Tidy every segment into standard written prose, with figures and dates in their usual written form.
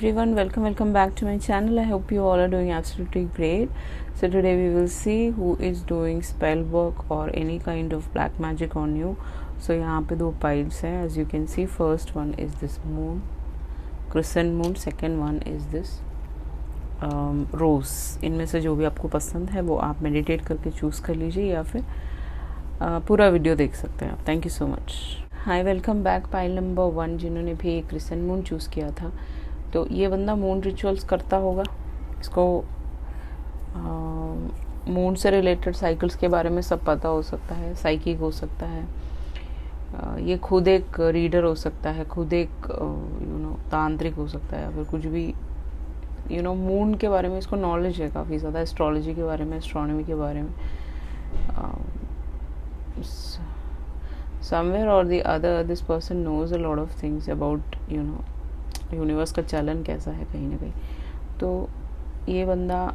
everyone, welcome back to my channel. I hope you all are doing absolutely great. So today we will see who is doing spell work or any kind of black magic on you. So यहाँ पे दो piles हैं, as you can see. First one is this moon, crescent moon. Second one is this rose. इनमें से जो भी आपको पसंद है वो आप मेडिटेट करके चूज़ कर लीजिए या फिर पूरा वीडियो देख सकते हैं आप. Thank you so much. Hi, welcome back. Pile number 1 जिन्होंने भी एक क्रिसेंट मून चूज़ किया था, तो ये बंदा मून रिचुअल्स करता होगा. इसको मून से रिलेटेड साइकिल्स के बारे में सब पता हो सकता है. साइकिक हो सकता है, ये खुद एक रीडर हो सकता है, खुद एक तांत्रिक हो सकता है, या फिर कुछ भी मून के बारे में इसको नॉलेज है काफ़ी ज़्यादा. एस्ट्रोलॉजी के बारे में, एस्ट्रोनॉमी के बारे में. Somewhere or the other this person knows a lot of things about universe का चलन कैसा है कहीं ना कहीं. तो ये बंदा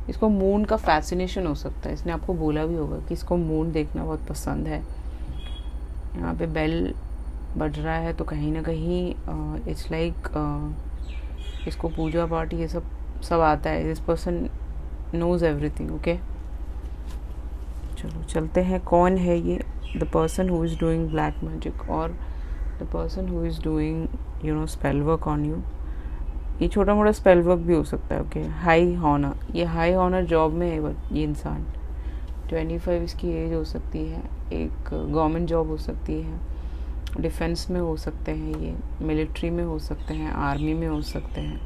इसको मून का फैसिनेशन हो सकता है. इसने आपको बोला भी होगा कि इसको मून देखना बहुत पसंद है. यहाँ पे बेल बज रहा है तो कहीं ना कहीं इट्स लाइक इसको पूजा पाठ ये सब आता है. This person knows everything. Okay, चलो चलते हैं. कौन है ये? The person who is doing black magic और the person who is doing spell work on you. ये छोटा मोटा स्पेल वर्क भी हो सकता है. Okay, high honour. ये हाई हॉनर जॉब में है ये इंसान. 25 इसकी एज हो सकती है. एक गवर्नमेंट जॉब हो सकती है, डिफेंस में हो सकते हैं, ये मिलिट्री में हो सकते हैं, आर्मी में हो सकते हैं.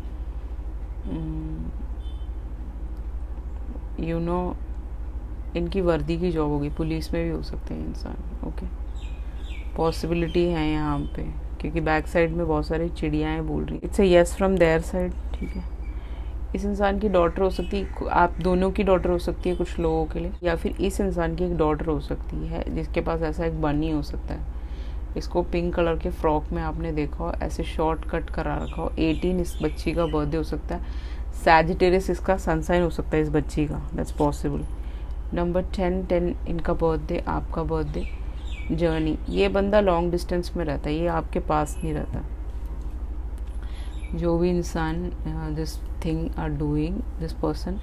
इनकी वर्दी की जॉब होगी. पुलिस में भी हो सकते हैं इंसान. ओके, पॉसिबिलिटी है यहाँ पे, क्योंकि बैक साइड में बहुत सारी चिड़ियाँ बोल रही. It's a yes from their side. ठीक है, इस इंसान की डॉटर हो सकती है. आप दोनों की डॉटर हो सकती है कुछ लोगों के लिए, या फिर इस इंसान की एक डॉटर हो सकती है जिसके पास ऐसा एक बनी हो सकता है. इसको पिंक कलर के फ्रॉक में आपने देखा हो, ऐसे शॉर्ट कट करा रखा हो. 18 इस बच्ची का बर्थडे हो सकता है. सैजिटेरियस इसका सनसाइन हो सकता है इस बच्ची का. That's possible. नंबर 10 इनका बर्थडे, आपका बर्थडे. जर्नी. ये बंदा लॉन्ग डिस्टेंस में रहता है, ये आपके पास नहीं रहता. जो भी इंसान this thing are doing, this person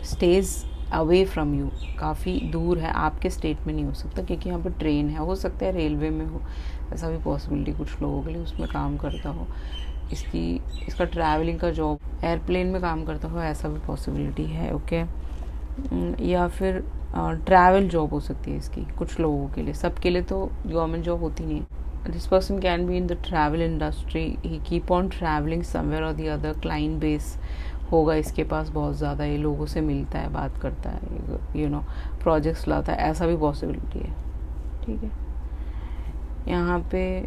stays away from you. काफ़ी दूर है, आपके स्टेट में नहीं हो सकता, क्योंकि यहाँ पर ट्रेन है. हो सकता है रेलवे में हो, ऐसा भी पॉसिबिलिटी कुछ लोगों के लिए. उसमें काम करता हो. इसका ट्रैवलिंग का जॉब, एयरप्लेन में काम करता हो, ऐसा भी पॉसिबिलिटी है. ओके, या फिर ट्रैवल जॉब हो सकती है इसकी कुछ लोगों के लिए. सबके लिए तो गवर्नमेंट जॉब होती नहीं है. This person can be in the travel industry. He keep on travelling somewhere और द अदर. क्लाइंट बेस होगा इसके पास बहुत ज़्यादा. ये लोगों से मिलता है, बात करता है, प्रोजेक्ट्स लाता है, ऐसा भी पॉसिबिलिटी है. ठीक है, यहाँ पे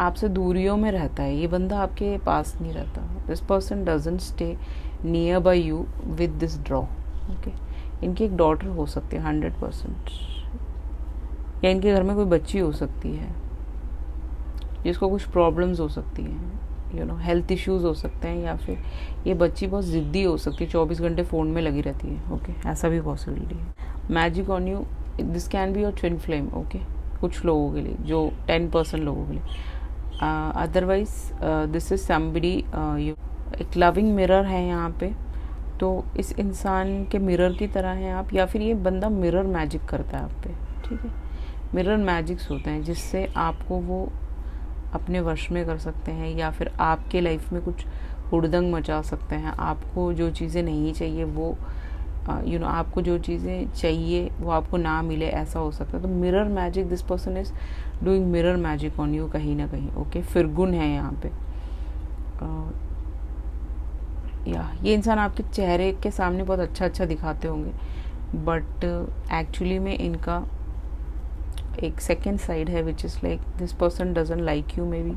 आपसे दूरियों में रहता है. ये बंदा आपके पास नहीं रहता. This person doesn't stay near by you with this draw. Okay, इनकी एक डॉटर हो सकती है 100%, या इनके घर में कोई बच्ची हो सकती है जिसको कुछ प्रॉब्लम्स हो सकती हैं, हेल्थ इश्यूज हो सकते हैं, या फिर ये बच्ची बहुत ज़िद्दी हो सकती है, 24 घंटे फ़ोन में लगी रहती है. ओके, ऐसा भी पॉसिबिलिटी है. Magic on you. This can be your twin flame. Okay, कुछ लोगों के लिए, जो 10% लोगों के लिए. Otherwise this is somebody. एक लविंग मिरर है यहाँ पे, तो इस इंसान के मिरर की तरह हैं आप, या फिर ये बंदा मिरर मैजिक करता है आप पे. ठीक है, मिरर मैजिक्स होते हैं जिससे आपको वो अपने वश में कर सकते हैं, या फिर आपके लाइफ में कुछ हुड़दंग मचा सकते हैं. आपको जो चीज़ें नहीं चाहिए वो आपको जो चीज़ें चाहिए वो आपको ना मिले, ऐसा हो सकता है. तो mirror magic, this person is doing mirror magic on you कहीं ना कहीं. ओके, फिरगुन है यहाँ पे. ये इंसान आपके चेहरे के सामने बहुत अच्छा दिखाते होंगे, बट एक्चुअली में इनका एक सेकेंड साइड है which is like this person doesn't like you. May be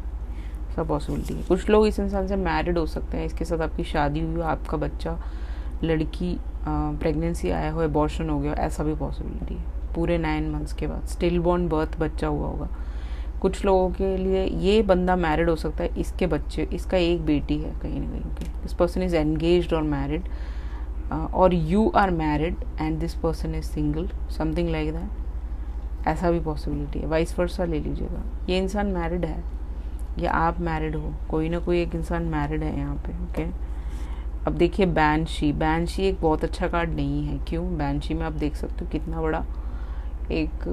सब पॉसिबिलिटी है. कुछ लोग इस इंसान से मैरिड हो सकते हैं, इसके साथ आपकी शादी हुई हो, आपका बच्चा, लड़की प्रेगनेंसी आया हो, एबॉर्शन हो गया, ऐसा भी पॉसिबिलिटी है. पूरे 9 मंथ्स के बाद स्टिल बॉर्न बर्थ बच्चा हुआ होगा. कुछ लोगों के लिए ये बंदा मैरिड हो सकता है, इसके बच्चे, इसका एक बेटी है कहीं ना कहीं. Okay, this person is engaged और मैरिड, और you are married and this person is single, something like that. ऐसा भी पॉसिबिलिटी है. वाइस वर्सा ले लीजिएगा. ये इंसान मैरिड है, या आप मैरिड हो, कोई ना कोई एक इंसान मैरिड है यहाँ पे। ओके, अब देखिए बैंशी। बैंशी एक बहुत अच्छा कार्ड नहीं है। क्यों? बैंशी में आप देख सकते हो कितना बड़ा एक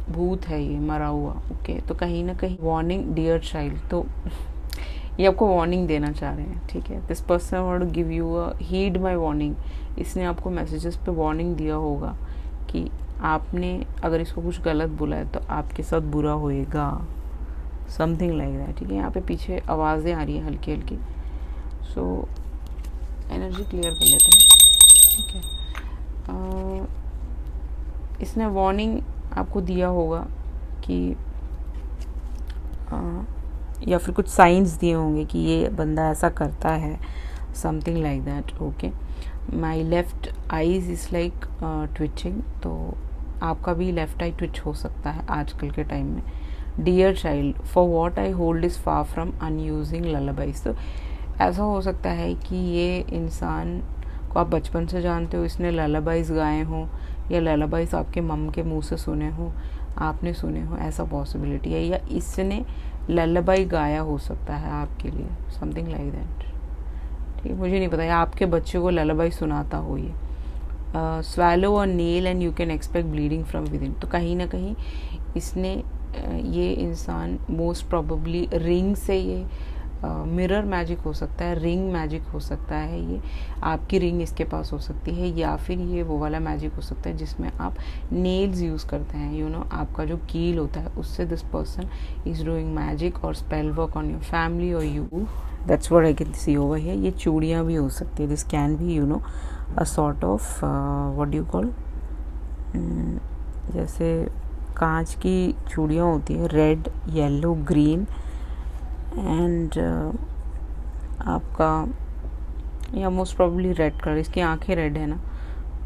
भूत है ये मरा हुआ। ओके, तो कहीं ना कहीं वार्निंग डियर चाइल्ड, तो ये आपको वार्निंग देना चाह रहे हैं। ठीक है, this person want to give you a heed my warning. इसने आपको मैसेजेस पे वार्निंग दिया होगा कि आपने अगर इसको कुछ गलत बोला है तो आपके साथ बुरा होएगा, समथिंग लाइक दैट। ठीक है, यहाँ पे पीछे आवाज़ें आ रही हैं हल्की हल्की, सो एनर्जी क्लियर कर लेते हैं। ठीक है, इसने वार्निंग आपको दिया होगा कि या फिर कुछ साइंस दिए होंगे कि ये बंदा ऐसा करता है, something like that. Okay, my left eyes is like twitching, तो आपका भी लेफ्ट आई ट्विच हो सकता है आजकल के टाइम में। Dear child, for what I hold is far from unusing lullabies. तो ऐसा हो सकता है कि ये इंसान को आप बचपन से जानते हो, इसने ललाबाइज गाए हों या ललाबाइज आपके मम के मुंह से सुने हो, आपने सुने हो, ऐसा पॉसिबिलिटी है। या इसने ललाबाई गाया हो सकता है आपके लिए, समथिंग लाइक दैट। ठीक है, मुझे नहीं पता, या आपके बच्चे को ललाबाई सुनाता हो ये। Swallow a nail and you can expect bleeding from with in. तो कहीं ना कहीं इसने ये इंसान मोस्ट प्रॉबेबली रिंग से, ये मिरर मैजिक हो सकता है, रिंग मैजिक हो सकता है, ये आपकी रिंग इसके पास हो सकती है, या फिर ये वो वाला मैजिक हो सकता है जिसमें आप नेल्स यूज़ करते हैं, यू नो आपका जो कील होता है उससे this person is doing magic और spell work on your family और you. That's what I can see over here. ये चूड़ियाँ भी हो सकती है, this can be you know a sort of what do you call, जैसे कांच की चूड़ियाँ होती है, रेड, येलो, ग्रीन एंड आपका या मोस्ट प्रॉब्ली रेड कलर, इसकी आंखें रेड है ना,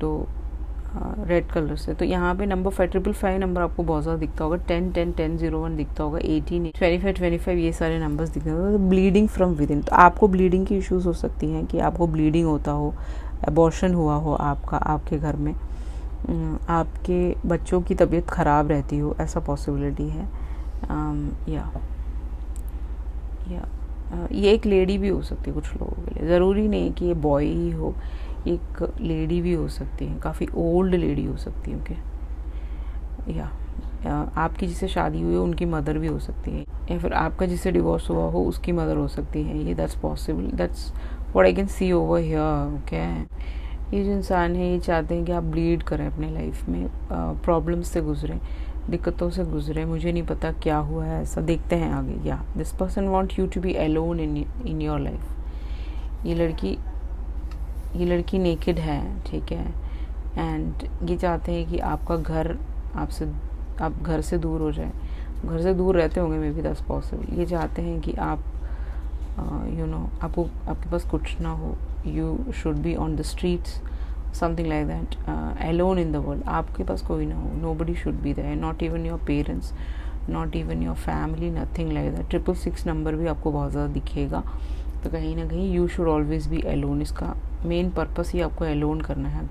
तो रेड कलर से। तो यहाँ पे नंबर 5555 नंबर आपको बहुत ज़्यादा दिखता होगा, 10 10 10 01 दिखता होगा, 18 25 25 ये सारे नंबर्स दिखते होंगे। ब्लीडिंग फ्रॉम विद इन, तो आपको ब्लीडिंग की इश्यूज हो सकती हैं कि आपको ब्लीडिंग होता हो, अबॉर्शन हुआ हो आपका, आपके घर में आपके बच्चों की तबीयत ख़राब रहती हो, ऐसा पॉसिबिलिटी है। ये एक लेडी भी हो सकती है कुछ लोगों के लिए, ज़रूरी नहीं है कि ये बॉय ही हो, एक लेडी भी हो सकती है, काफ़ी ओल्ड लेडी हो सकती है। ओके, या आपकी जिससे शादी हुई हो उनकी मदर भी हो सकती है, या फिर आपका जिससे डिवोर्स हुआ हो उसकी मदर हो सकती है। ये that's possible, that's what I can see over here. Okay, ये जो इंसान है ये चाहते हैं कि आप ब्लीड करें अपने लाइफ में, प्रॉब्लम्स से गुजरें, दिक्कतों से गुजरे, मुझे नहीं पता क्या हुआ है, ऐसा देखते हैं आगे। या this person want you to be alone in your life. ये लड़की नेकेड है, ठीक है, एंड ये चाहते हैं कि आपका घर आप घर से दूर हो जाए, घर से दूर रहते होंगे मे बी, दैट्स पॉसिबल। ये चाहते हैं कि आप यू नो आपके पास कुछ ना हो, you should be on the streets, something like that, alone in the world, आपके पास कोई ना हो, nobody should be there, not even your parents, not even your family, nothing like that। 666 number भी आपको बहुत ज़्यादा दिखेगा, तो कहीं ना कहीं you should always be alone। इसका मेन पर्पस ही आपको alone करना है,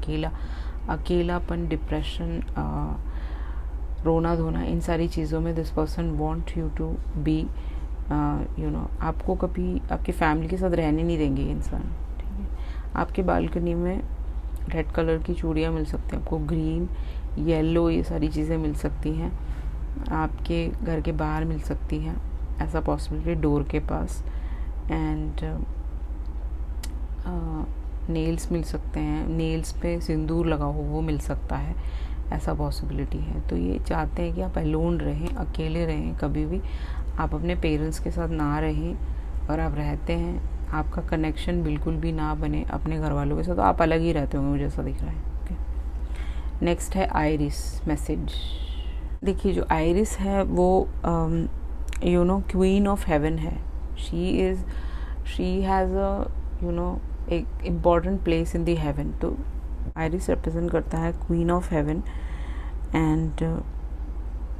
अकेलापन, डिप्रेशन, रोना धोना, इन सारी चीज़ों में this person want you to be you know, आपको कभी आपकी फैमिली के साथ रहने नहीं देंगे ये इंसान। ठीक है, आपके बालकनी में रेड कलर की चूड़ियाँ मिल सकती हैं आपको, ग्रीन, येलो, ये सारी चीज़ें मिल सकती हैं, आपके घर के बाहर मिल सकती हैं, ऐसा पॉसिबिलिटी, डोर के पास, एंड नेल्स मिल सकते हैं, नेल्स पे सिंदूर लगा हो वो मिल सकता है, ऐसा पॉसिबिलिटी है। तो ये चाहते हैं कि आप अलोन रहें, अकेले रहें, कभी भी आप अपने पेरेंट्स के साथ ना रहें, और आप रहते हैं आपका कनेक्शन बिल्कुल भी ना बने अपने घर वालों के साथ, तो आप अलग ही रहते होंगे, मुझे ऐसा दिख रहा है। ओके, नेक्स्ट है आइरिस मैसेज। देखिए जो आइरिस है वो you know queen of heaven है, she has a you know एक important place in the heaven. तो आइरिस रिप्रेजेंट करता है queen of heaven, and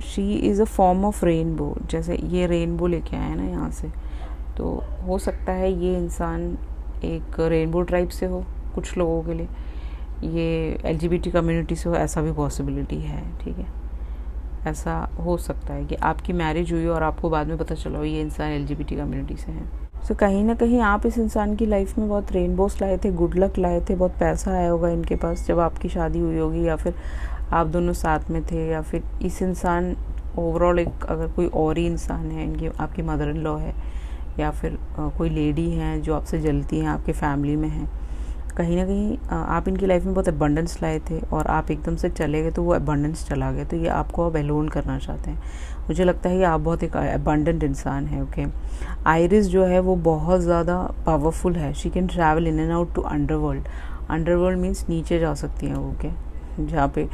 she is a form of rainbow. जैसे ये रेनबो लेके आया है ना यहाँ से, तो हो सकता है ये इंसान एक रेनबो ट्राइब से हो, कुछ लोगों के लिए, ये LGBT कम्युनिटी से हो, ऐसा भी पॉसिबिलिटी है। ठीक है, ऐसा हो सकता है कि आपकी मैरिज हुई और आपको बाद में पता चला हो ये इंसान LGBT कम्युनिटी से है। सो कहीं ना कहीं आप इस इंसान की लाइफ में बहुत रेनबोस लाए थे, गुड लक लाए थे, बहुत पैसा आया होगा इनके पास जब आपकी शादी हुई होगी, या फिर आप दोनों साथ में थे, या फिर इस इंसान ओवरऑल एक अगर कोई और ही इंसान है, इनकी आपकी मदर इन लॉ है, या फिर कोई लेडी हैं जो आपसे जलती हैं, आपके फैमिली में हैं, कहीं ना कहीं आप इनकी लाइफ में बहुत अबंडेंस लाए थे और आप एकदम से चले गए तो वो अबंडेंस चला गया। तो ये आपको अब एलोन करना चाहते हैं। मुझे लगता है कि आप बहुत एक अबंडेंट इंसान है। ओके, आइरिस जो है वो बहुत ज़्यादा पावरफुल है। She can travel in and out to underworld. Underworld means नीचे जा सकती हैं वो, ओके, जहाँ पे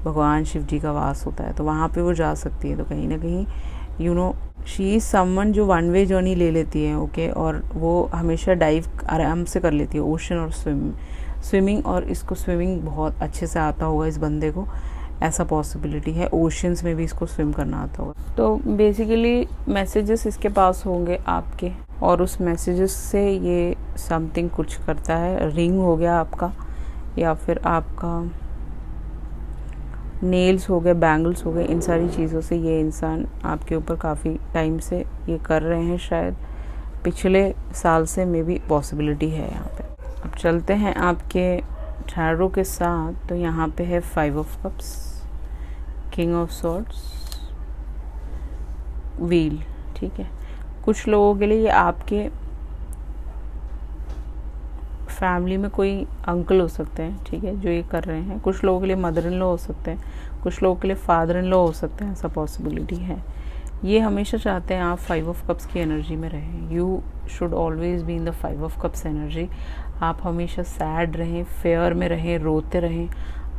भगवान शिव जी का वास होता है, तो वहाँ पे वो जा सकती है। तो कहीं ना कहीं you know she is someone जो वन वे जर्नी ले लेती है, ओके, और वो हमेशा डाइव आराम से कर लेती है, ओशन और स्विमिंग, और इसको स्विमिंग बहुत अच्छे से आता होगा इस बंदे को, ऐसा पॉसिबिलिटी है। ओशंस में भी इसको स्विम करना आता होगा। तो बेसिकली मैसेजेस इसके पास होंगे आपके, और उस मैसेजेस से ये समथिंग कुछ करता है। रिंग हो गया आपका, या फिर आपका नेल्स हो गए, बैंगल्स हो गए, इन सारी चीज़ों से ये इंसान आपके ऊपर काफ़ी टाइम से ये कर रहे हैं, शायद पिछले साल से मे भी पॉसिबिलिटी है यहाँ पे। अब चलते हैं आपके टैरो के साथ। तो यहाँ पे है 5 of cups, king of swords, wheel, ठीक है। कुछ लोगों के लिए ये आपके फैमिली में कोई अंकल हो सकते हैं, ठीक है, जो ये कर रहे हैं। कुछ लोगों के लिए मदर इन लॉ हो सकते हैं, कुछ लोगों के लिए फादर इन लॉ हो सकते हैं, ऐसा पॉसिबिलिटी है। ये हमेशा चाहते हैं आप 5 ऑफ कप्स की एनर्जी में रहें। You should always be in the 5 of cups energy. आप हमेशा सैड रहें, फेयर में रहें, रोते रहें,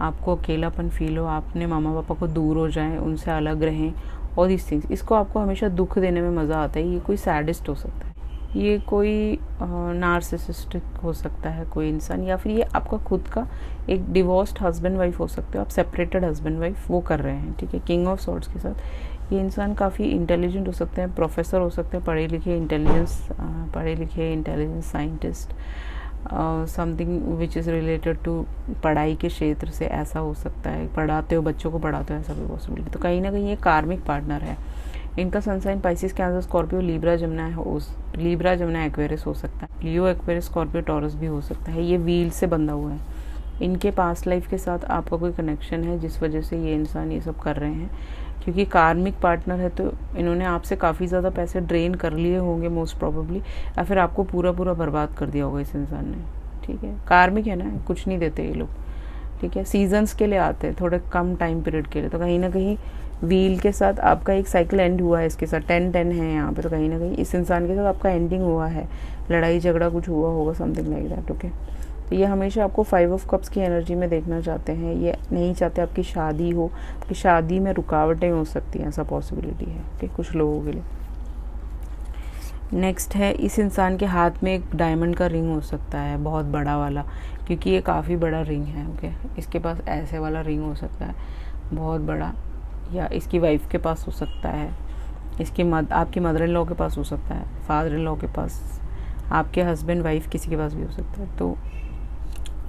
आपको अकेलापन फील हो, आपने मामा पापा को दूर हो जाएं, उनसे अलग रहें, और दिस थिंग्स, इसको आपको हमेशा दुख देने में मज़ा आता है। ये कोई सैडिस्ट हो सकता है, ये कोई नार्सिसिस्टिक हो सकता है कोई इंसान, या फिर ये आपका खुद का एक डिवोर्स्ड हस्बैंड वाइफ हो सकते हो, आप सेपरेटेड हस्बैंड वाइफ वो कर रहे हैं, ठीक है। किंग ऑफ सॉर्ड्स के साथ ये इंसान काफ़ी इंटेलिजेंट हो सकते हैं, प्रोफेसर हो सकते हैं, पढ़े लिखे intelligence scientist, something which is related to पढ़ाई के क्षेत्र से, ऐसा हो सकता है। पढ़ाते हो, बच्चों को पढ़ाते हो, ऐसा भी पॉसिबिलिटी। तो कहीं ना कहीं ये कार्मिक पार्टनर है। इनका sun sign Pisces, Cancer, Scorpio, Libra, Gemini, Aquarius हो सकता है। लियो, एक्वेरियस, स्कॉर्पियो, टॉरस भी हो सकता है। ये व्हील से बंधा हुआ है। इनके पास्ट लाइफ के साथ आपका कोई कनेक्शन है जिस वजह से ये इंसान ये सब कर रहे हैं, क्योंकि कार्मिक पार्टनर है तो इन्होंने आपसे काफ़ी ज़्यादा पैसे ड्रेन कर लिए होंगे मोस्ट प्रोबेबली, या फिर आपको पूरा बर्बाद कर दिया होगा इस इंसान ने, ठीक है। कार्मिक है ना, कुछ नहीं देते ये लोग, ठीक है। सीजन्स के लिए आते हैं, थोड़े कम टाइम पीरियड के लिए। तो कहीं ना कहीं व्हील के साथ आपका एक साइकिल एंड हुआ है, इसके साथ 10-10 है यहाँ पे। तो कहीं ना कहीं इस इंसान के साथ आपका एंडिंग हुआ है, लड़ाई झगड़ा कुछ हुआ होगा, समथिंग लाइक दैट, ओके। तो ये हमेशा आपको 5 ऑफ कप्स की एनर्जी में देखना चाहते हैं। ये नहीं चाहते आपकी शादी हो, कि शादी में रुकावटें हो सकती हैं, ऐसा पॉसिबिलिटी है, ओके, कुछ लोगों के लिए। नेक्स्ट है, इस इंसान के हाथ में एक डायमंड का रिंग हो सकता है, बहुत बड़ा वाला, क्योंकि ये काफ़ी बड़ा रिंग है, ओके। इसके पास ऐसे वाला रिंग हो सकता है बहुत बड़ा, या इसकी वाइफ के पास हो सकता है, आपकी मदर इन लॉ के पास हो सकता है, फादर इन लॉ के पास, आपके हस्बैंड वाइफ किसी के पास भी हो सकता है। तो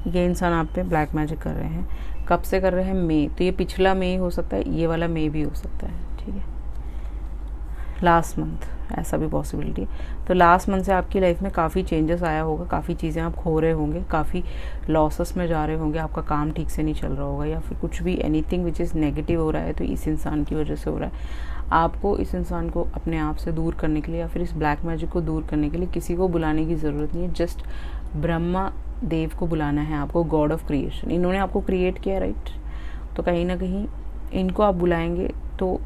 ये इंसान आप पे ब्लैक मैजिक कर रहे हैं। कब से कर रहे हैं? मई। तो ये पिछला मई हो सकता है, ये वाला मई भी हो सकता है, ठीक है, लास्ट मंथ, ऐसा भी पॉसिबिलिटी है। तो लास्ट मंथ से आपकी लाइफ में काफ़ी चेंजेस आया होगा, काफ़ी चीज़ें आप खो रहे होंगे, काफ़ी लॉसेस में जा रहे होंगे, आपका काम ठीक से नहीं चल रहा होगा, या फिर कुछ भी एनीथिंग विच इज़ नेगेटिव हो रहा है तो इस इंसान की वजह से हो रहा है। आपको इस इंसान को अपने आप से दूर करने के लिए, या फिर इस ब्लैक मैजिक को दूर करने के लिए किसी को बुलाने की ज़रूरत नहीं है, जस्ट ब्रह्मा देव को बुलाना है आपको, गॉड ऑफ क्रिएशन। इन्होंने आपको क्रिएट किया, राइट। तो कहीं ना कहीं इनको आप बुलाएंगे तो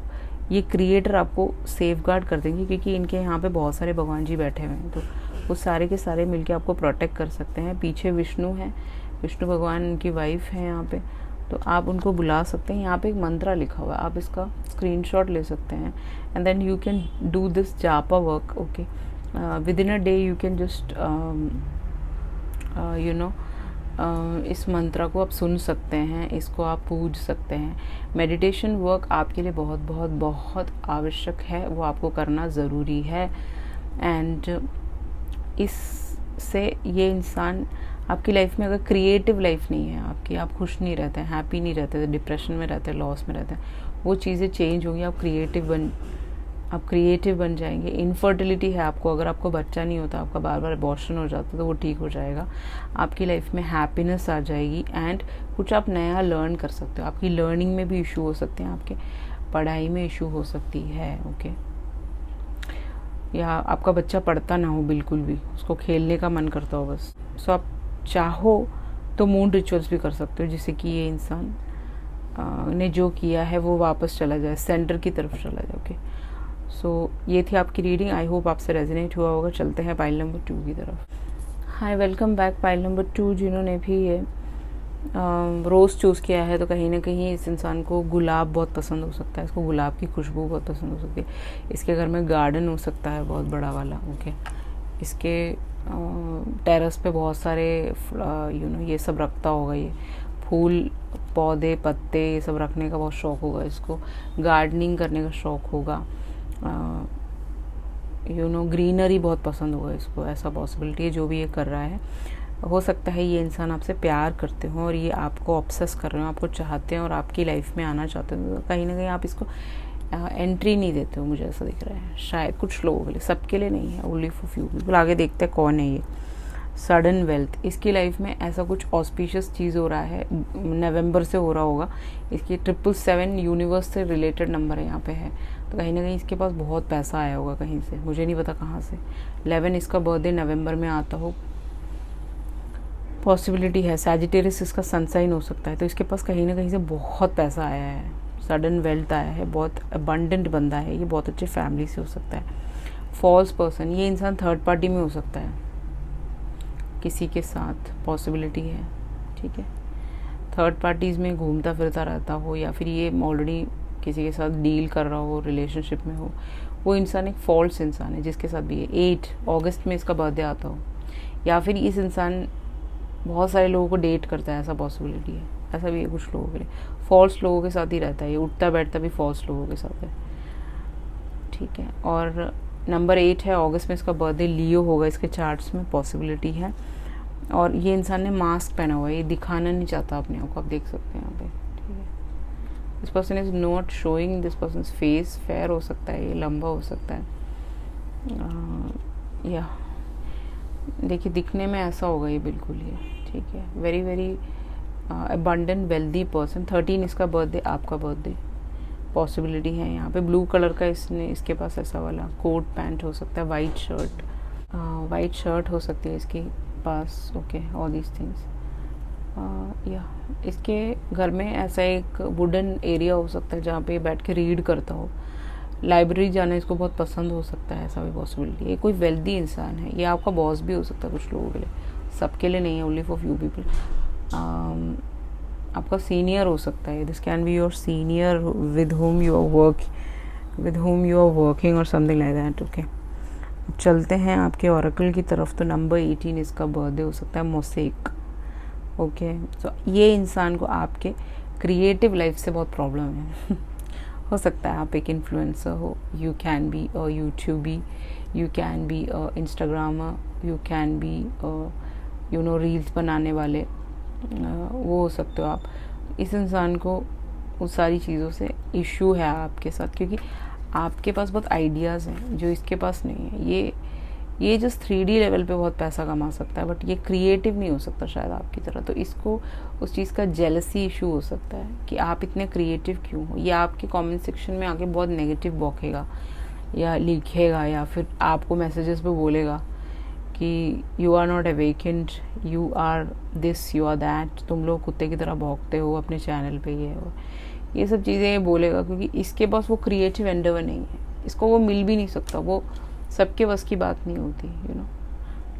ये क्रिएटर आपको सेफगार्ड कर देंगे, क्योंकि इनके यहाँ पे बहुत सारे भगवान जी बैठे हुए हैं, तो वो सारे के सारे मिलके आपको प्रोटेक्ट कर सकते हैं। पीछे विष्णु है, विष्णु भगवान उनकी वाइफ है यहाँ पे, तो आप उनको बुला सकते हैं। यहाँ पे एक मंत्रा लिखा हुआ है, आप इसका स्क्रीनशॉट ले सकते हैं, and then you can do this japa work, okay. Within a day you can just इस मंत्रा को आप सुन सकते हैं, इसको आप पूज सकते हैं। मेडिटेशन वर्क आपके लिए बहुत बहुत बहुत आवश्यक है, वो आपको करना ज़रूरी है। एंड इससे ये इंसान आपकी लाइफ में अगर क्रिएटिव लाइफ नहीं है आपकी, आप खुश नहीं रहते हैं, हैप्पी नहीं रहते, डिप्रेशन में रहते हैं, लॉस में रहते हैं, वो चीज़ें चेंज होंगी, आप क्रिएटिव बन जाएंगे। इनफर्टिलिटी है आपको, अगर आपको बच्चा नहीं होता, आपका बार बार अबॉर्शन हो जाता है, तो वो ठीक हो जाएगा। आपकी लाइफ में हैप्पीनेस आ जाएगी एंड कुछ आप नया लर्न कर सकते हो। आपकी लर्निंग में भी इशू हो सकते हैं, आपके पढ़ाई में इशू हो सकती है, ओके। या आपका बच्चा पढ़ता ना हो बिल्कुल भी, उसको खेलने का मन करता हो बस। सो आप चाहो तो मून रिचुअल्स भी कर सकते हो, जिससे कि ये इंसान ने जो किया है वो वापस चला जाए, सेंटर की तरफ चला जाए, ओके। सो ये थी आपकी रीडिंग। आई होप आपसे रेजोनेट हुआ होगा। चलते हैं पाइल नंबर 2 की तरफ। हाय, वेलकम बैक। पाइल नंबर 2 जिन्होंने भी ये रोज़ चूज़ किया है, तो कहीं ना कहीं इस इंसान को गुलाब बहुत पसंद हो सकता है, इसको गुलाब की खुशबू बहुत पसंद हो सकती है। इसके घर में गार्डन हो सकता है बहुत बड़ा वाला, ओके। इसके टेरेस पे बहुत सारे ये सब रखता होगा, ये फूल पौधे पत्ते ये सब रखने का बहुत शौक़ होगा इसको। गार्डनिंग करने का शौक़ होगा, ग्रीनरी बहुत पसंद होगा इसको, ऐसा पॉसिबिलिटी है। जो भी ये कर रहा है, हो सकता है ये इंसान आपसे प्यार करते हो और ये आपको ऑब्सेस कर रहे हो, आपको चाहते हैं और आपकी लाइफ में आना चाहते हो। कहीं ना कहीं आप इसको एंट्री नहीं देते हो, मुझे ऐसा दिख रहा है। शायद कुछ लोगों के लिए, सबके लिए नहीं है, ओनली फॉर फ्यू पीपल। आगे देखते हैं कौन है ये। सडन वेल्थ, इसकी लाइफ में ऐसा कुछ ऑस्पिशियस चीज़ हो रहा है, नवंबर से हो रहा होगा। इसकी 777 यूनिवर्स से रिलेटेड नंबर है यहाँ पे है, तो कहीं ना कहीं इसके पास बहुत पैसा आया होगा कहीं से, मुझे नहीं पता कहाँ से। 11 इसका बर्थडे नवंबर में आता हो, पॉसिबिलिटी है। सैजिटेरियस इसका सनसाइन हो सकता है, तो इसके पास कहीं ना कहीं से बहुत पैसा आया है, सडन वेल्थ आया है, बहुत अबंडेंट बंदा है ये, बहुत अच्छे फैमिली से हो सकता है। फॉल्स पर्सन, ये इंसान थर्ड पार्टी में हो सकता है, किसी के साथ पॉसिबिलिटी है, ठीक है। थर्ड पार्टीज़ में घूमता फिरता रहता हो, या फिर ये ऑलरेडी किसी के साथ डील कर रहा हो, रिलेशनशिप में हो। वो इंसान एक फॉल्स इंसान है जिसके साथ भी है। 8 अगस्त में इसका बर्थडे आता हो, या फिर इस इंसान बहुत सारे लोगों को डेट करता है, ऐसा पॉसिबिलिटी है। ऐसा भी है कुछ लोगों के लिए, फॉल्स लोगों के साथ ही रहता है ये, उठता बैठता भी फॉल्स लोगों के साथ है, ठीक है। और नंबर 8 है, अगस्त में इसका बर्थडे, लियो होगा इसके चार्ट्स में, पॉसिबिलिटी है। और ये इंसान ने मास्क पहना हुआ है, ये दिखाना नहीं चाहता अपने आप को, आप देख सकते हैं यहाँ पे, ठीक है। This person is not showing this person face. Fair हो सकता है, ये लंबा हो सकता है, या देखिए दिखने में ऐसा होगा ये, बिल्कुल ये, ठीक है। Very very abundant wealthy person. 13 इसका बर्थडे, आपका बर्थडे, पॉसिबिलिटी है यहाँ पे। ब्लू कलर का इसके पास ऐसा वाला कोट पैंट हो सकता है, वाइट शर्ट हो सकती है इसके पास, ओके। ऑल दीज थिंग्स, या इसके घर में ऐसा एक वुडन एरिया हो सकता है जहाँ पे बैठ के रीड करता हो। लाइब्रेरी जाना इसको बहुत पसंद हो सकता है, ऐसा भी पॉसिबिलिटी है। ये कोई वेल्दी इंसान है, ये आपका बॉस भी हो सकता है कुछ लोगों के लिए, सबके लिए नहीं है, ओनली फॉर फ्यू पीपल। आपका सीनियर हो सकता है, this can be your senior with whom you are working और समथिंग लाइक दैट, ओके। चलते हैं आपके ऑरेकल की तरफ। तो नंबर 18 इसका बर्थडे हो सकता है, मोसेक, ओके। तो ये इंसान को आपके क्रिएटिव लाइफ से बहुत प्रॉब्लम है हो सकता है आप एक इन्फ्लुएंसर हो, you can be a YouTuber, you can be an Instagrammer, you can be reels बनाने वाले, वो हो सकते हो आप। इस इंसान को उस सारी चीज़ों से इशू है आपके साथ, क्योंकि आपके पास बहुत आइडियाज़ हैं जो इसके पास नहीं है। ये जस्ट 3D लेवल पे बहुत पैसा कमा सकता है, बट ये क्रिएटिव नहीं हो सकता शायद आपकी तरह। तो इसको उस चीज़ का जेलसी इशू हो सकता है कि आप इतने क्रिएटिव क्यों हो। ये आपके कमेंट सेक्शन में आके बहुत नेगेटिव बौकेगा या लिखेगा, या फिर आपको मैसेजेस पे बोलेगा कि you are not awakened, you are this, you are that, तुम लोग कुत्ते की तरह भौंकते हो अपने चैनल पे, ये सब चीज़ें ये बोलेगा, क्योंकि इसके पास वो क्रिएटिव एंडेवर नहीं है, इसको वो मिल भी नहीं सकता, वो सबके बस की बात नहीं होती,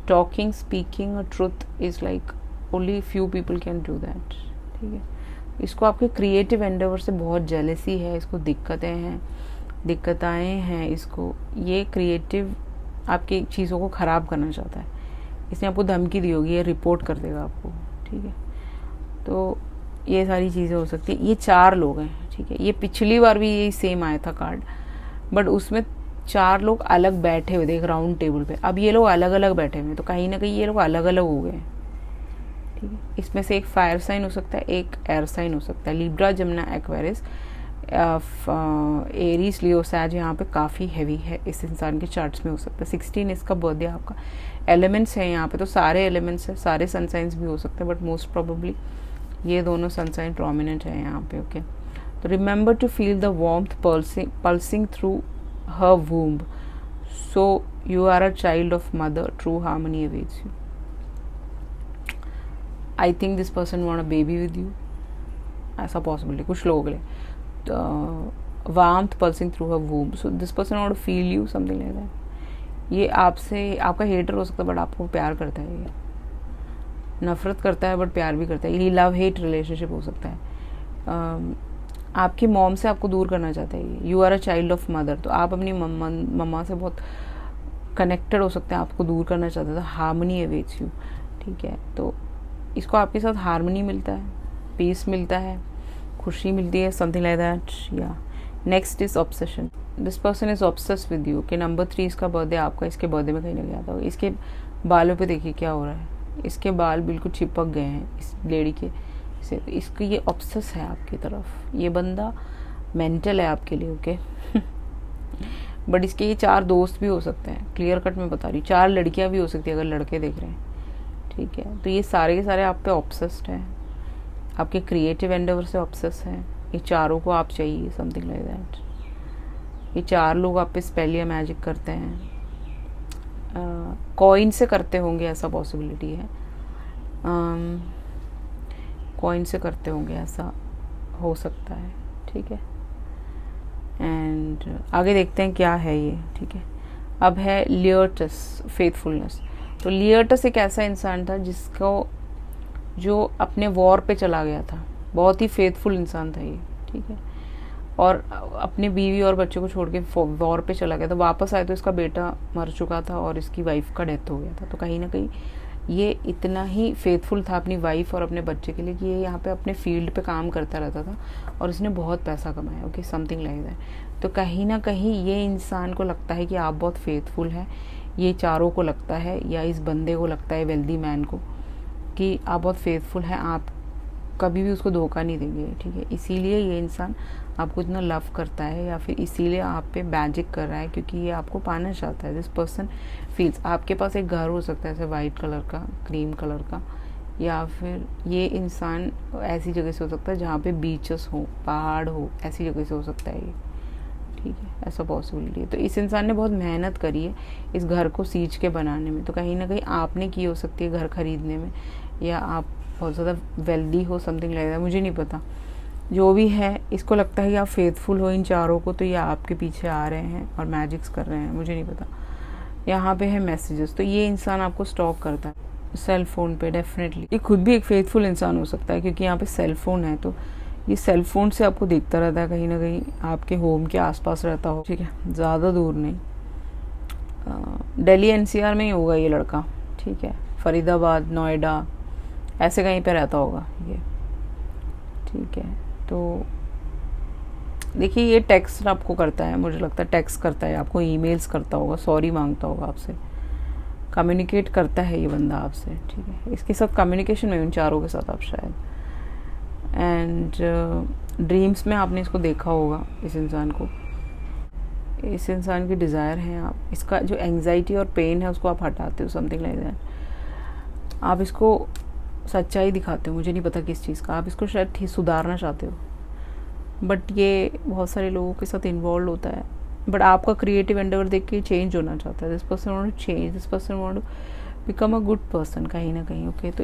टॉकिंग, स्पीकिंग और truth is like only few people can do that, ठीक है। इसको आपके क्रिएटिव एंडेवर से बहुत जेलसी है, इसको दिक्कताएं हैं इसको, ये क्रिएटिव आपकी चीज़ों को ख़राब करना चाहता है। इसने आपको धमकी दी होगी, ये रिपोर्ट कर देगा आपको, ठीक है। तो ये सारी चीज़ें हो सकती है। ये 4 लोग हैं, ठीक है। ये पिछली बार भी यही सेम आया था कार्ड, बट उसमें 4 लोग अलग बैठे हुए थे एक राउंड टेबल पे। अब ये लोग अलग अलग बैठे हुए हैं, तो कहीं ना कहीं ये लोग अलग अलग हो गए हैं, ठीक है। इसमें से एक फायर साइन हो सकता है, एक एयर साइन हो सकता है। लिब्रा, जमुना, एक्वेरियस, एरीज, लियो, सैज यहाँ पे काफ़ी हैवी है इस इंसान के चार्ट्स में हो सकता है। 16 इसका बर्थडे आपका। एलिमेंट्स है यहाँ पे तो सारे एलिमेंट्स है, सारे सनसाइंस भी हो सकते हैं, बट मोस्ट प्रोबेबली ये दोनों सनसाइन प्रोमिनेंट है यहाँ पे। ओके, तो remember to feel the warmth pulsing through her womb, so you are a child of mother, true harmony awaits you. I think this person want a baby with you, ऐसा possibility कुछ लोगों के लिए। warmth pulsing through her womb, so this person want to feel you, something like that। ये आपसे, आपका hater हो सकता है बट आपको प्यार करता है, ये नफरत करता है बट प्यार भी करता है। ये लव हेट रिलेशनशिप हो सकता है। आपकी मॉम से आपको दूर करना चाहता है। You are a child of mother, तो आप अपनी मम्मा से बहुत कनेक्टेड हो सकते हैं, आपको दूर करना चाहता था। हार्मनी अवेट्स यू, ठीक है। तो इसको आपके साथ हार्मनी मिलता है, पीस मिलता है, खुशी मिलती है, समथिंग लाइक दैट। या next is obsession. This person is obsess with you. कि नंबर 3 इसका बर्थडे आपका इसके बर्थडे में कहीं ना कहीं आता होगा। इसके बालों पे देखिए क्या हो रहा है, इसके बाल बिल्कुल चिपक गए हैं इस लेडी के से। तो इसको ये ऑब्सेस है आपकी तरफ। ये बंदा मेंटल है आपके लिए। ओके बट इसके ये 4 दोस्त भी हो सकते हैं, क्लियर कट मैं बता रही हूँ। 4 लड़कियां भी हो सकती है अगर लड़के देख रहे हैं, ठीक है। तो ये सारे के सारे आप पे ऑब्सेस्ड हैं, आपके क्रिएटिव एंडेवर से ऑब्सेस हैं। ये चारों को आप चाहिए, समथिंग लाइक दैट। ये 4 लोग आप पे स्पेल या मैजिक करते हैं, कॉइन से करते होंगे, ऐसा पॉसिबिलिटी है। कॉइन से करते होंगे, ऐसा हो सकता है, ठीक है। एंड आगे देखते हैं क्या है ये, ठीक है। अब है लियर्टस, फेथफुलनेस। तो लियर्टस एक ऐसा इंसान था जिसको, जो अपने वॉर पे चला गया था, बहुत ही फेथफुल इंसान था ये, ठीक है। और अपने बीवी और बच्चों को छोड़ के वॉर पे चला गया था। वापस आए तो इसका बेटा मर चुका था और इसकी वाइफ का डेथ हो गया था। तो कहीं ना कहीं ये इतना ही फेथफुल था अपनी वाइफ और अपने बच्चे के लिए कि ये यहाँ पे अपने फील्ड पे काम करता रहता था और इसने बहुत पैसा कमाया। Okay, something like that. तो कहीं ना कहीं ये इंसान को लगता है कि आप बहुत फेथफुल हैं। ये चारों को लगता है, या इस बंदे को लगता है, वेल्दी मैन को, कि आप बहुत फेथफुल हैं, आप कभी भी उसको धोखा नहीं देंगे, ठीक है। इसीलिए ये इंसान आपको इतना लव करता है, या फिर इसीलिए आप पे मैजिक कर रहा है, क्योंकि ये आपको पाना चाहता है। दिस पर्सन फील्स, आपके पास एक घर हो सकता है ऐसे वाइट कलर का, क्रीम कलर का, या फिर ये इंसान ऐसी जगह से हो सकता है जहाँ पे बीचेस हो, पहाड़ हो, ऐसी जगह से हो सकता है ये, ठीक है। ऐसा पॉसिबिलिटी है। तो इस इंसान ने बहुत मेहनत करी है इस घर को सींच के बनाने में। तो कहीं ना कहीं आपने की हो सकती है घर खरीदने में, या आप बहुत ज़्यादा वेल्दी हो, समथिंग लाइक दैट, मुझे नहीं पता। जो भी है, इसको लगता है कि आप फेथफुल हो इन चारों को, तो ये आपके पीछे आ रहे हैं और मैजिक्स कर रहे हैं, मुझे नहीं पता। यहाँ पे है मैसेजेस। तो ये इंसान आपको स्टॉक करता है सेल फोन पे, डेफिनेटली। ये खुद भी एक फेथफुल इंसान हो सकता है, क्योंकि यहाँ पे सेल फोन है, तो ये सेल फोन से आपको देखता रहता है, कहीं ना कहीं आपके होम के आसपास रहता हो, ठीक है, ज़्यादा दूर नहीं। दिल्ली NCR में ही होगा ये लड़का, ठीक है। फरीदाबाद, नोएडा, ऐसे कहीं पे रहता होगा ये, ठीक है। तो देखिए, ये टेक्स्ट आपको करता है, मुझे लगता है टेक्स्ट करता है आपको, ईमेल्स करता होगा, सॉरी मांगता होगा आपसे, कम्युनिकेट करता है ये बंदा आपसे, ठीक है। इसके साथ कम्युनिकेशन में, उन चारों के साथ आप शायद। एंड ड्रीम्स में आपने इसको देखा होगा, इस इंसान को। इस इंसान की डिज़ायर है आप, इसका जो एंग्जाइटी और पेन है उसको आप हटाते हो, समथिंग लाइक दैट। आप इसको सच्चाई दिखाते हो, मुझे नहीं पता किस चीज़ का, आप इसको शायद सुधारना चाहते हो, बट ये बहुत सारे लोगों के साथ इन्वॉल्व होता है। बट आपका क्रिएटिव एंडेवर देख के चेंज होना चाहता है। This person want to change, this person want to become a good person, कहीं ना कहीं। ओके, तो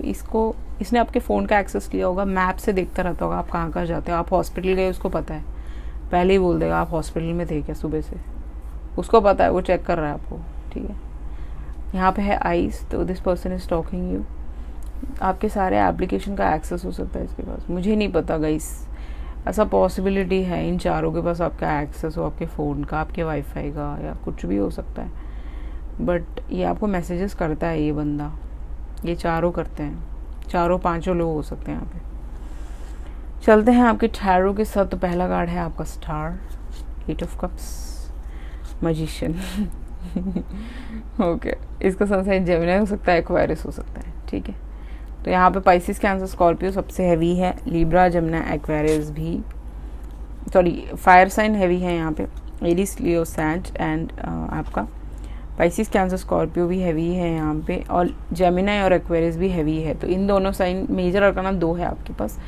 इसने आपके फ़ोन का एक्सेस लिया होगा, मैप से देखता रहता होगा आप कहाँ जाते हो। आप हॉस्पिटल गए, उसको पता है, पहले ही बोल देगा आप हॉस्पिटल में थे क्या सुबह से, उसको पता है, वो चेक कर रहा है आपको, ठीक है। यहाँ पे है आइस। तो this person is talking you. आपके सारे एप्लीकेशन का एक्सेस हो सकता है इसके पास, मुझे नहीं पता गाइस, ऐसा पॉसिबिलिटी है इन चारों के पास आपका एक्सेस हो, आपके फ़ोन का, आपके वाईफाई का, या कुछ भी हो सकता है। बट ये आपको मैसेजेस करता है ये बंदा, ये चारों करते हैं, 4-5 लोग हो सकते हैं यहाँ पे। चलते हैं आपके टैरो के साथ। तो पहला कार्ड है आपका star, 8 of cups, magician. Okay, इसका सनसाइन जेमिनी हो सकता है, एक्वेरियस हो सकता है, ठीक है। तो यहाँ पे पाइसिस, कैंसर, स्कॉर्पियो सबसे हैवी है, लिब्रा, जमुना, एक्वेरियस भी, सॉरी फायर साइन हैवी है यहाँ पे, एरिस, लियो, सैज एंड आपका पाइसिस, कैंसर, स्कॉर्पियो भी हैवी है यहाँ पे, और जेमिनाई और एक्वेरियस भी हैवी है। तो इन दोनों साइन, मेजर अरकाना 2 है आपके पास,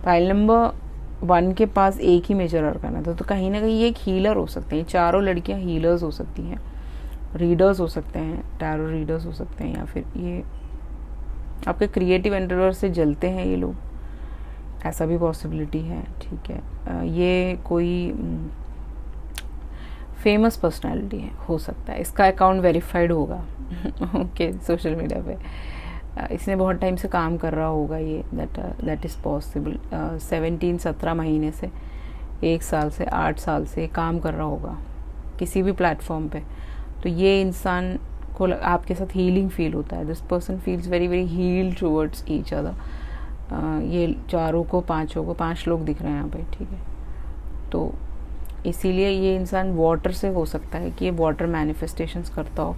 पाइल नंबर 1 के पास एक ही मेजर अरकाना था। तो कहीं ना कहीं ये एक हीलर हो सकते हैं, चारों लड़कियाँ हीलर्स हो सकती हैं, रीडर्स हो सकते हैं, टैरो रीडर्स हो सकते हैं, या फिर ये आपके क्रिएटिव एंटरवर्स से जलते हैं ये लोग, ऐसा भी पॉसिबिलिटी है। ठीक है, ये कोई फेमस पर्सनालिटी है, हो सकता है, इसका अकाउंट वेरीफाइड होगा ओके सोशल मीडिया पे, इसने बहुत टाइम से काम कर रहा होगा, ये दैट इज़ पॉसिबल। 17 महीने से, 1 साल से, 8 साल से काम कर रहा होगा किसी भी प्लेटफॉर्म पे। तो ये इंसान को आपके साथ हीलिंग फील होता है, this person feels very very healed towards each other. ये चारों को, पांचों को, 5 लोग दिख रहे हैं यहाँ पे। ठीक है, तो इसीलिए ये इंसान वाटर से हो सकता है कि ये वाटर मैनिफेस्टेशंस करता हो,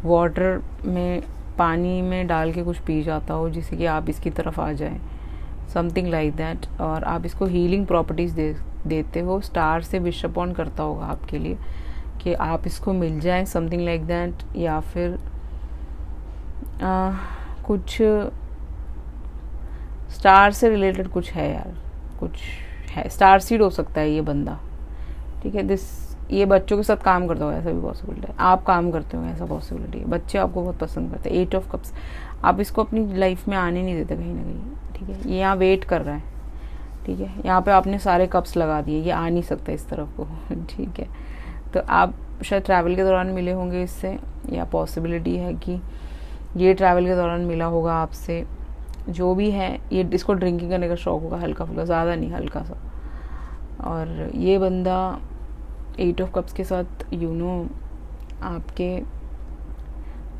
वाटर में, पानी में डाल के कुछ पी जाता हो जिससे कि आप इसकी तरफ आ जाएं, समथिंग लाइक दैट, और आप इसको हीलिंग प्रॉपर्टीज़ देते हो, स्टार से विश अपॉन करता होगा आपके लिए कि आप इसको मिल जाए, समथिंग लाइक दैट। या फिर कुछ स्टार से रिलेटेड कुछ है यार, कुछ है, स्टार सीड हो सकता है ये बंदा। ठीक है, ये बच्चों के साथ काम करता होगा, ऐसा भी पॉसिबिलिटी है, आप काम करते हो ऐसा पॉसिबिलिटी है, बच्चे आपको बहुत पसंद करते हैं। 8 ऑफ कप्स, आप इसको अपनी लाइफ में आने नहीं देते कहीं ना कहीं। ठीक है, ये यहाँ वेट कर रहा है। ठीक है, यहाँ पे आपने सारे कप्स लगा दिए, ये आ नहीं सकता इस तरफ को ठीक है, तो आप शायद ट्रैवल के दौरान मिले होंगे इससे, या पॉसिबिलिटी है कि ये ट्रैवल के दौरान मिला होगा आपसे। जो भी है, ये इसको ड्रिंकिंग करने का शौक होगा, हल्का फुल्का, ज़्यादा नहीं, हल्का सा। और ये बंदा 8 ऑफ कप्स के साथ आपके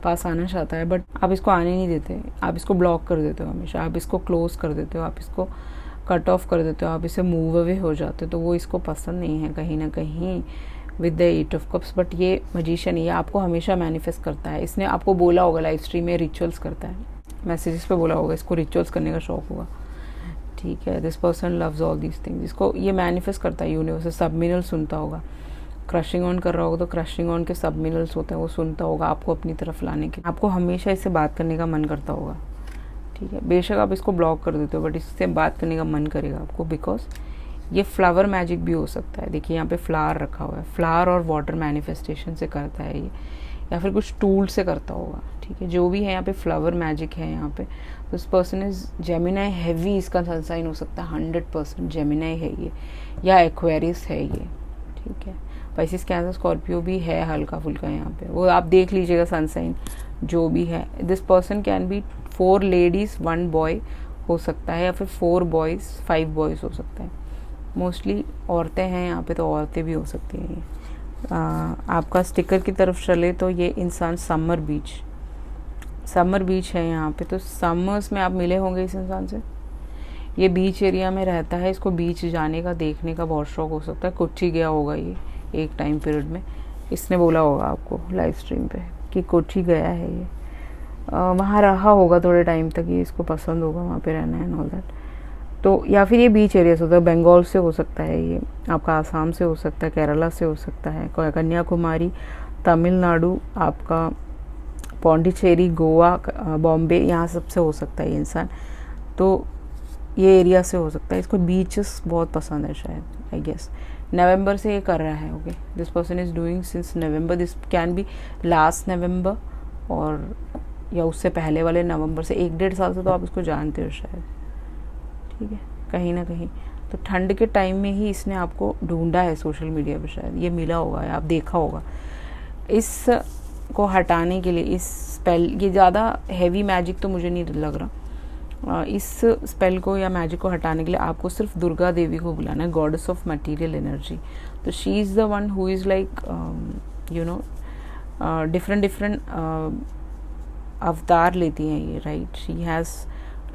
पास आना चाहता है, बट आप इसको आने नहीं देते, आप इसको ब्लॉक कर देते हो हमेशा, आप इसको क्लोज कर देते हो, आप इसको कट ऑफ कर देते हो, आप इसे मूव अवे हो जाते हो। तो वो इसको पसंद नहीं है कहीं ना कहीं with the 8 of cups. But ये मजिशियन, ये आपको हमेशा मैनिफेस्ट करता है। इसने आपको बोला होगा लाइव स्ट्रीम में, रिचुअल्स करता है, मैसेजेस पे बोला होगा, इसको रिचुअल्स करने का शौक होगा। ठीक है, this person loves all these things, इसको ये मैनिफेस्ट करता है यूनिवर्स। सब मिनरल सुनता होगा, क्रशिंग ऑन कर रहा होगा तो क्रशिंग ऑन के सब मिनरल्स होते हैं, वो सुनता होगा आपको अपनी तरफ लाने के, आपको हमेशा इससे बात करने का मन करता होगा। ठीक है, बेशक आप इसको ब्लॉक कर देते हो, बट इससे बात करने का मन करेगा आपको, बिकॉज ये फ्लावर मैजिक भी हो सकता है। देखिए यहाँ पे फ्लावर रखा हुआ है, फ्लावर और वाटर मैनिफेस्टेशन से करता है ये, या फिर कुछ टूल से करता होगा। ठीक है, जो भी है यहाँ पे फ्लावर मैजिक है यहाँ पे। This person is Gemini heavy, इसका सन साइन हो सकता है 100% जेमिनाई है ये, या एक्वेरियस है ये। ठीक है, पाइसिस, कैंसर, स्कॉर्पियो भी है हल्का फुल्का यहाँ पे, वो आप देख लीजिएगा सन साइन जो भी है। This person can be 4 ladies 1 boy हो सकता है, या फिर 4 बॉयज़ 5 बॉयज़ हो सकता है। मोस्टली औरतें हैं यहाँ पे, तो औरतें भी हो सकती हैं ये। आपका स्टिकर की तरफ चले तो ये इंसान समर बीच है यहाँ पे, तो समर्स में आप मिले होंगे इस इंसान से। ये बीच एरिया में रहता है, इसको बीच जाने का, देखने का बहुत शौक हो सकता है। कोच्चि गया होगा ये एक टाइम पीरियड में, इसने बोला होगा आपको लाइव स्ट्रीम पे कि कोच्चि गया है ये, वहाँ रहा होगा थोड़े टाइम तक, ये इसको पसंद होगा वहाँ पे रहना एंड ऑल दैट। तो या फिर ये बीच एरिया से होता है, बंगाल से हो सकता है ये, आपका आसाम से हो सकता है, केरला से हो सकता है, कन्याकुमारी, तमिलनाडु, आपका पौंडीचेरी, गोवा, बॉम्बे, यहाँ सब से हो सकता है ये इंसान। तो ये एरिया से हो सकता है, इसको बीचेस बहुत पसंद है शायद, आई गेस। नवंबर से ये कर रहा है। Okay, this person is doing since November, this can B last नवंबर और या उससे पहले वाले नवंबर से, 1-1.5 साल से तो आप इसको जानते हो शायद। ठीक है, कहीं ना कहीं तो ठंड के टाइम में ही इसने आपको ढूंढा है सोशल मीडिया पे, शायद ये मिला होगा या आप देखा होगा। इस को हटाने के लिए, इस स्पेल, ये ज़्यादा हैवी मैजिक तो मुझे नहीं लग रहा, इस स्पेल को या मैजिक को हटाने के लिए आपको सिर्फ दुर्गा देवी को बुलाना है, गॉडेस ऑफ मटेरियल एनर्जी। तो she is the one who is like different अवतार लेती हैं ये, right. She has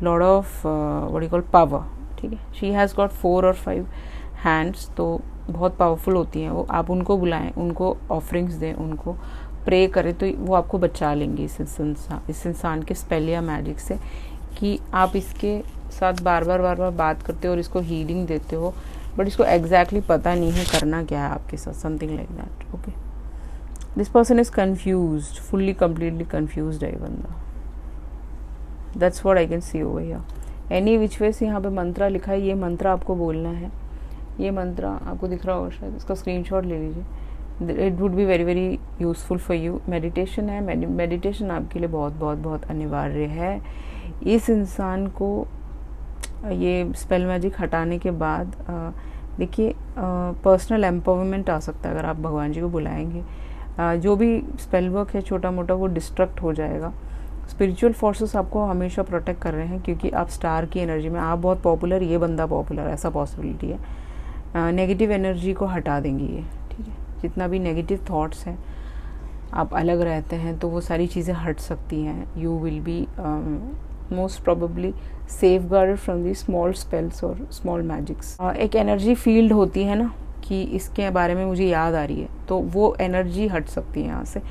lot of what you call power. ठीक है, शी हैज़ गॉट 4 और 5 हैंड्स, तो बहुत पावरफुल होती हैं वो। आप उनको बुलाएं, उनको ऑफरिंग्स दें, उनको प्रे करें, तो वो आपको बचा लेंगे इस इंसान के स्पेल या मैजिक से, कि आप इसके साथ बार बार बात करते हो और इसको हीलिंग देते हो, बट इसको एग्जैक्टली पता नहीं है करना क्या है आपके साथ, something like that. Okay, this person is confused, fully completely confused है ये बंदा। That's what I can see over here. Any which way से यहाँ पे मंत्रा लिखा है, ये मंत्र आपको बोलना है। ये मंत्र आपको दिख रहा होगा शायद, इसका स्क्रीनशॉट ले लीजिए। It would be very very useful for you. Meditation है, मेडिटेशन आपके लिए बहुत बहुत बहुत अनिवार्य है। इस इंसान को ये स्पेल मैजिक हटाने के बाद देखिए पर्सनल एम्पावरमेंट आ सकता है अगर आप भगवान जी को बुलाएंगे। जो भी स्पेल वर्क है छोटा मोटा वो डिस्ट्रक्ट हो जाएगा। स्पिरिचुअल फोर्सेस आपको हमेशा प्रोटेक्ट कर रहे हैं क्योंकि आप स्टार की एनर्जी में, आप बहुत पॉपुलर, ये बंदा पॉपुलर, ऐसा पॉसिबिलिटी है। नेगेटिव एनर्जी को हटा देंगी ये, ठीक है। जितना भी नेगेटिव थॉट्स हैं, आप अलग रहते हैं तो वो सारी चीज़ें हट सकती हैं। You will be most probably safe guarded from the small spells और स्मॉल मैजिक्स। एक एनर्जी फील्ड होती है ना कि इसके बारे में मुझे याद आ रही है, तो वो एनर्जी हट सकती है यहाँ से।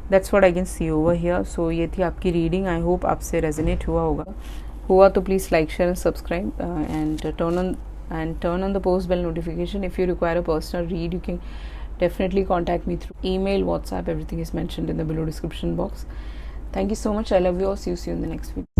That's what I can see over here. So ये थी आपकी रीडिंग। आई होप आपसे रेजोनेट हुआ तो please like, share and subscribe and turn on the post bell notification. If you require a personal read, you can definitely contact me through email, WhatsApp. Everything is mentioned in the below description box. Thank you so much. I love you all. See you in the next video.